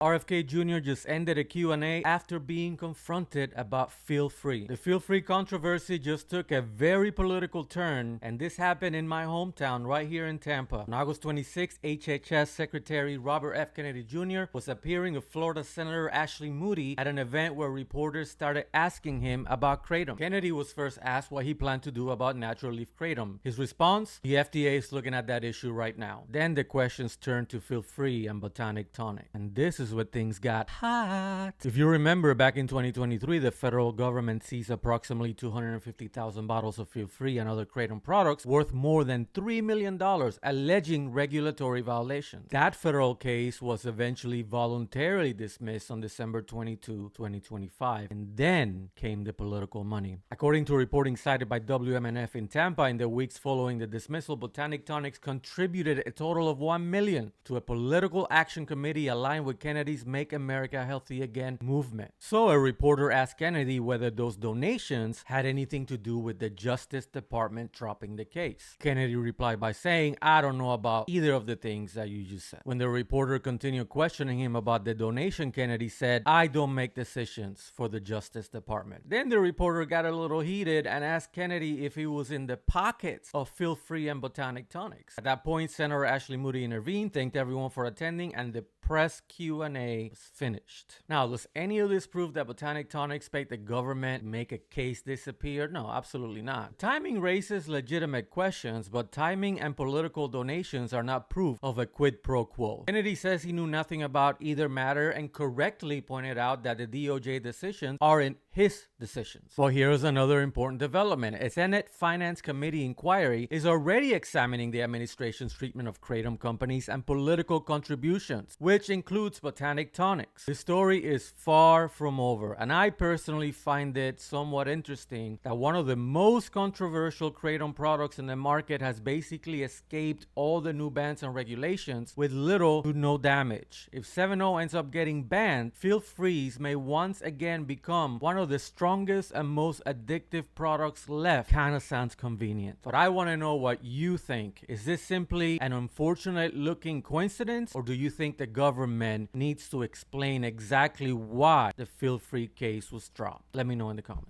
RFK Jr. just ended a Q&A after being confronted about Feel Free. The Feel Free controversy just took a very political turn, and this happened in my hometown right here in Tampa. On August 26, HHS Secretary Robert F. Kennedy Jr. was appearing with Florida Senator Ashley Moody at an event where reporters started asking him about kratom. Kennedy was first asked what he planned to do about natural leaf kratom. His response? The FDA is looking at that issue right now. Then the questions turned to Feel Free and Botanic Tonic. And this is where things got hot. If you remember, back in 2023, the federal government seized approximately 250,000 bottles of Feel Free and other kratom products worth more than $3 million, alleging regulatory violations. That federal case was eventually voluntarily dismissed on December 22, 2025, and then came the political money. According to reporting cited by WMNF in Tampa, in the weeks following the dismissal, Botanic Tonics contributed a total of $1 million to a political action committee aligned with Kennedy's Make America Healthy Again movement. So a reporter asked Kennedy whether those donations had anything to do with the Justice Department dropping the case. Kennedy replied by saying, "I don't know about either of the things that you just said." When the reporter continued questioning him about the donation, Kennedy said, "I don't make decisions for the Justice Department." Then the reporter got a little heated and asked Kennedy if he was in the pockets of Feel Free and Botanic Tonics. At that point, Senator Ashley Moody intervened, thanked everyone for attending, and the press Q&A was finished. Now, does any of this prove that Botanic Tonics made the government make a case disappear? No, absolutely not. Timing raises legitimate questions, but timing and political donations are not proof of a quid pro quo. Kennedy says he knew nothing about either matter and correctly pointed out that the DOJ decisions aren't his decisions. Well, here's another important development. A Senate Finance Committee inquiry is already examining the administration's treatment of kratom companies and political contributions, which includes Botanic Tonics. The story is far from over, and I personally find it somewhat interesting that one of the most controversial kratom products in the market has basically escaped all the new bans and regulations with little to no damage. If 7-0 ends up getting banned, Feel Freeze may once again become one of the strongest and most addictive products left. Kinda sounds convenient, but I want to know what you think. Is this simply an unfortunate looking coincidence, or do you think the government needs to explain exactly why the Feel Free case was dropped? Let me know in the comments.